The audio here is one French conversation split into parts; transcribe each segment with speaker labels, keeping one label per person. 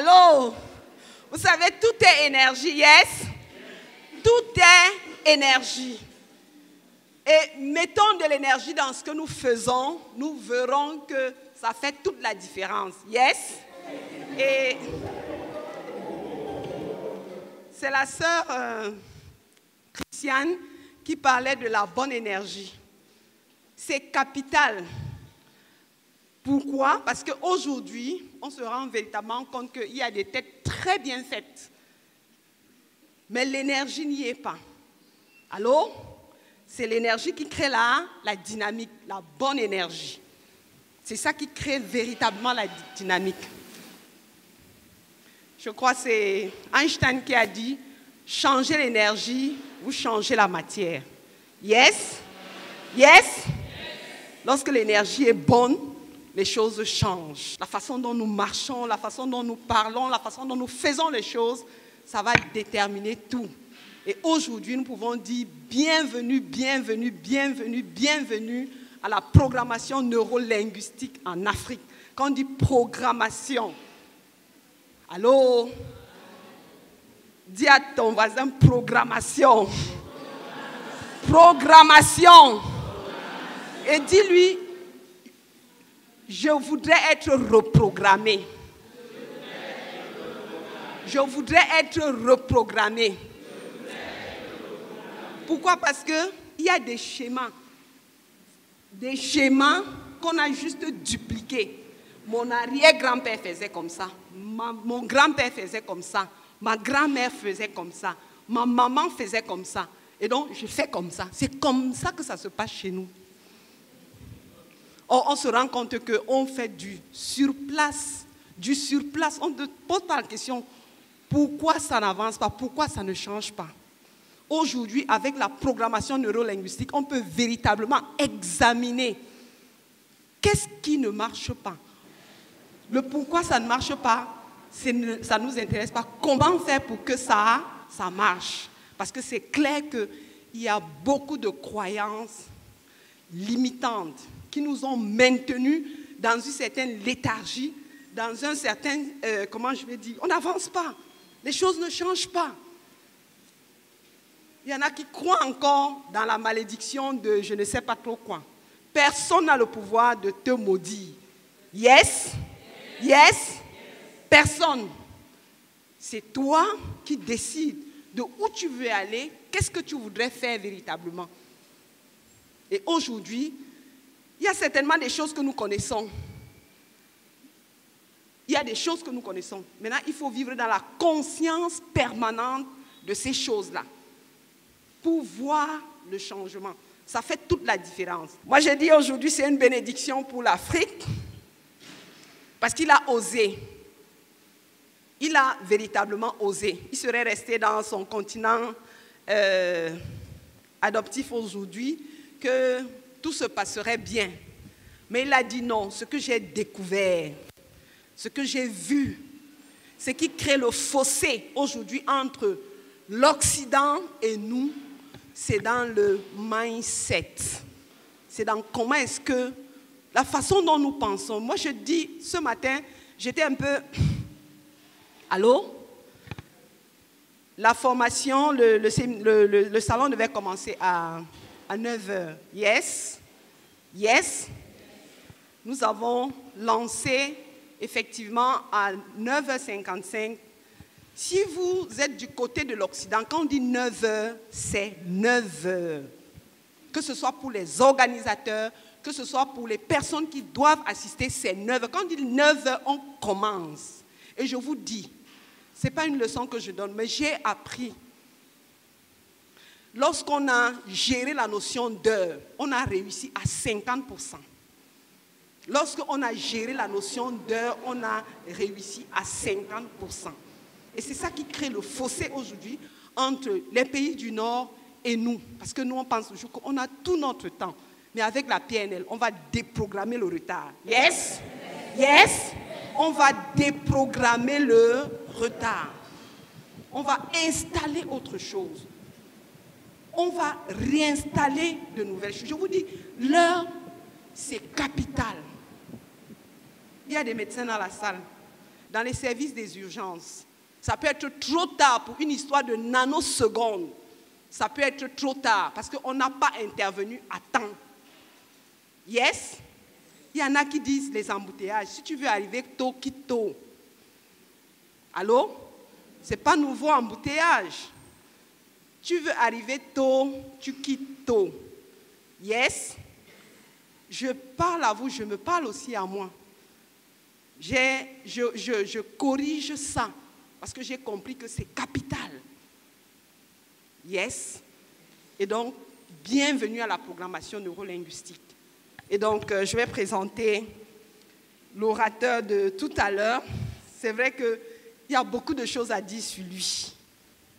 Speaker 1: Allô? Vous savez, tout est énergie, yes? Tout est énergie. Et mettons de l'énergie dans ce que nous faisons, nous verrons que ça fait toute la différence, yes? Et c'est la sœur Christiane qui parlait de la bonne énergie. C'est capital. Pourquoi? Parce qu'aujourd'hui, on se rend véritablement compte qu'il y a des têtes très bien faites. Mais l'énergie n'y est pas. Allô? C'est l'énergie qui crée la dynamique, la bonne énergie. C'est ça qui crée véritablement la dynamique. Je crois que c'est Einstein qui a dit « Changez l'énergie, vous changez la matière ». Yes? Yes? Lorsque l'énergie est bonne, les choses changent. La façon dont nous marchons, la façon dont nous parlons, la façon dont nous faisons les choses, ça va déterminer tout. Et aujourd'hui, nous pouvons dire bienvenue, bienvenue, bienvenue, bienvenue à la programmation neurolinguistique en Afrique. Quand on dit programmation, allô? Dis à ton voisin programmation. Programmation. Et dis-lui, je voudrais être reprogrammé. Je voudrais être reprogrammé. Pourquoi? Parce qu'il y a des schémas qu'on a juste dupliqués. Mon arrière-grand-père faisait comme ça. Mon grand-père faisait comme ça. Ma grand-mère faisait comme ça. Ma maman faisait comme ça. Et donc, je fais comme ça. C'est comme ça que ça se passe chez nous. On se rend compte qu'on fait du surplace. Du surplace. On te pose pas la question, pourquoi ça n'avance pas? Pourquoi ça ne change pas? Aujourd'hui, avec la programmation neurolinguistique, on peut véritablement examiner qu'est-ce qui ne marche pas. Le pourquoi ça ne marche pas, ça ne nous intéresse pas. Comment faire pour que ça marche? Parce que c'est clair qu'il y a beaucoup de croyances limitantes qui nous ont maintenus dans une certaine léthargie, dans un certain, comment je vais dire, on n'avance pas. Les choses ne changent pas. Il y en a qui croient encore dans la malédiction de je ne sais pas trop quoi. Personne n'a le pouvoir de te maudire. Yes? Yes? Personne. C'est toi qui décides de où tu veux aller, qu'est-ce que tu voudrais faire véritablement. Et aujourd'hui, il y a certainement des choses que nous connaissons. Il y a des choses que nous connaissons. Maintenant, il faut vivre dans la conscience permanente de ces choses-là pour voir le changement. Ça fait toute la différence. Moi, je dis aujourd'hui, c'est une bénédiction pour l'Afrique parce qu'il a osé. Il a véritablement osé. Il serait resté dans son continent adoptif aujourd'hui que tout se passerait bien. Mais il a dit non, ce que j'ai découvert, ce que j'ai vu, ce qui crée le fossé aujourd'hui entre l'Occident et nous, c'est dans le mindset. C'est dans comment est-ce que, la façon dont nous pensons. Moi, je dis, ce matin, j'étais un peu... Allô? La formation, le salon devait commencer à 9h. Yes? Yes? Nous avons lancé effectivement à 9h55. Si vous êtes du côté de l'Occident, quand on dit 9h, c'est 9h. Que ce soit pour les organisateurs, que ce soit pour les personnes qui doivent assister, c'est 9h. Quand on dit 9h, on commence. Et je vous dis, ce n'est pas une leçon que je donne, mais j'ai appris. Lorsqu'on a géré la notion d'heure, on a réussi à 50%. Lorsqu'on a géré la notion d'heure, on a réussi à 50%. Et c'est ça qui crée le fossé aujourd'hui entre les pays du Nord et nous. Parce que nous, on pense toujours qu'on a tout notre temps. Mais avec la PNL, on va déprogrammer le retard. Yes? Yes? On va déprogrammer le retard. On va installer autre chose. On va réinstaller de nouvelles choses. Je vous dis, l'heure, c'est capital. Il y a des médecins dans la salle. dans les services des urgences. Ça peut être trop tard pour une histoire de nanosecondes. Ça peut être trop tard parce qu'on n'a pas intervenu à temps. Yes? Il y en a qui disent les embouteillages. Si tu veux arriver tôt, quitte tôt. Allô? Ce n'est pas nouveau embouteillage. Tu veux arriver tôt, tu quittes tôt. Yes? Je parle à vous, je me parle aussi à moi. Je corrige ça parce que j'ai compris que c'est capital. Yes? Et donc, bienvenue à la programmation neurolinguistique. Et donc, je vais présenter l'orateur de tout à l'heure. C'est vrai qu'il y a beaucoup de choses à dire sur lui.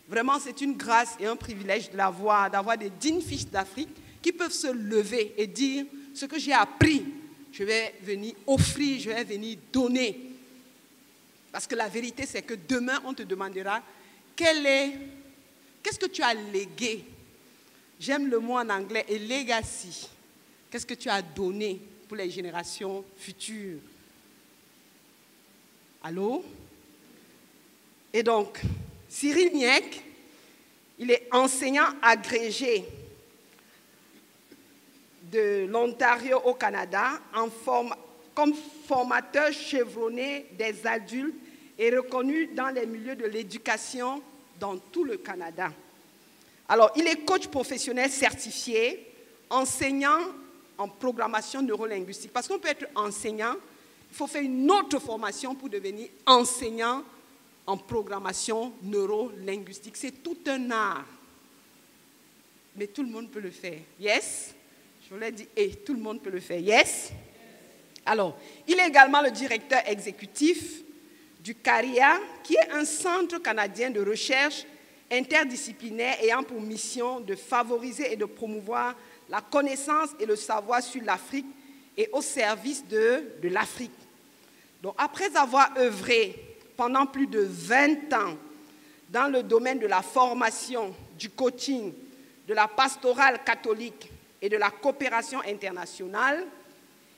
Speaker 1: Vraiment, c'est une grâce et un privilège de l'avoir, d'avoir des dignes fils d'Afrique qui peuvent se lever et dire ce que j'ai appris, je vais venir offrir, je vais venir donner. Parce que la vérité, c'est que demain, on te demandera qu'est-ce que tu as légué. J'aime le mot en anglais, et legacy. Qu'est-ce que tu as donné pour les générations futures? Allô? Et donc, Cyril Niek, il est enseignant agrégé de l'Ontario au Canada comme formateur chevronné des adultes et reconnu dans les milieux de l'éducation dans tout le Canada. Alors, il est coach professionnel certifié, enseignant en programmation neurolinguistique. Parce qu'on peut être enseignant, il faut faire une autre formation pour devenir enseignant en programmation neurolinguistique. C'est tout un art. Mais tout le monde peut le faire. Yes? Je vous l'ai dit, tout le monde peut le faire. Yes? Alors, il est également le directeur exécutif du CARIA, qui est un centre canadien de recherche interdisciplinaire ayant pour mission de favoriser et de promouvoir la connaissance et le savoir sur l'Afrique et au service de l'Afrique. Donc, après avoir œuvré pendant plus de 20 ans dans le domaine de la formation, du coaching, de la pastorale catholique et de la coopération internationale,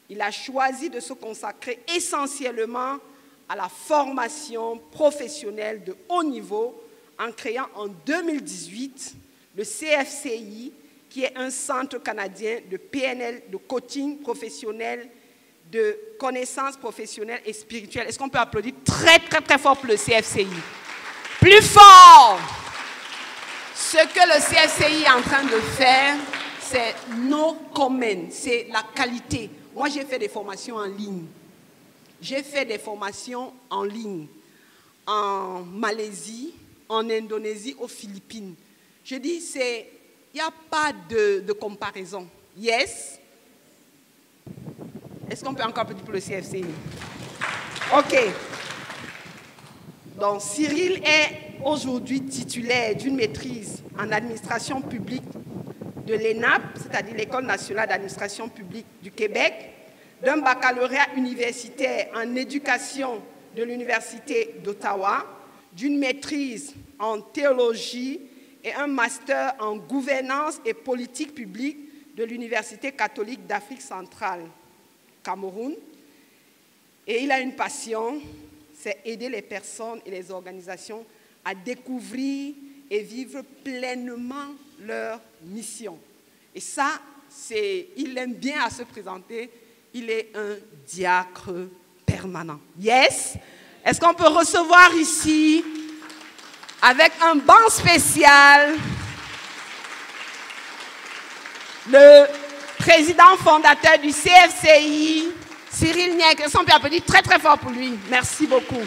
Speaker 1: il a choisi de se consacrer essentiellement à la formation professionnelle de haut niveau en créant en 2018 le CFCI, qui est un centre canadien de PNL, de coaching professionnel, de connaissances professionnelles et spirituelles. Est-ce qu'on peut applaudir très, très, très fort pour le CFCI? Plus fort! Ce que le CFCI est en train de faire, c'est no comment, c'est la qualité. Moi, j'ai fait des formations en ligne. J'ai fait des formations en ligne en Malaisie, en Indonésie, aux Philippines. Je dis, il n'y a pas de comparaison. Yes? Est-ce qu'on peut encore applaudir pour le CFCI? OK. Donc, Cyril est aujourd'hui titulaire d'une maîtrise en administration publique de l'ENAP, c'est-à-dire l'École nationale d'administration publique du Québec, d'un baccalauréat universitaire en éducation de l'Université d'Ottawa, d'une maîtrise en théologie et un master en gouvernance et politique publique de l'Université catholique d'Afrique centrale, Cameroun. Et il a une passion, c'est aider les personnes et les organisations à découvrir et vivre pleinement leur mission. Et ça, il aime bien à se présenter, il est un diacre permanent. Yes? Est-ce qu'on peut recevoir ici, avec un banc spécial, le président fondateur du CFCI, Cyril Niek? Est-ce qu'on peut applaudir très très fort pour lui? Merci beaucoup.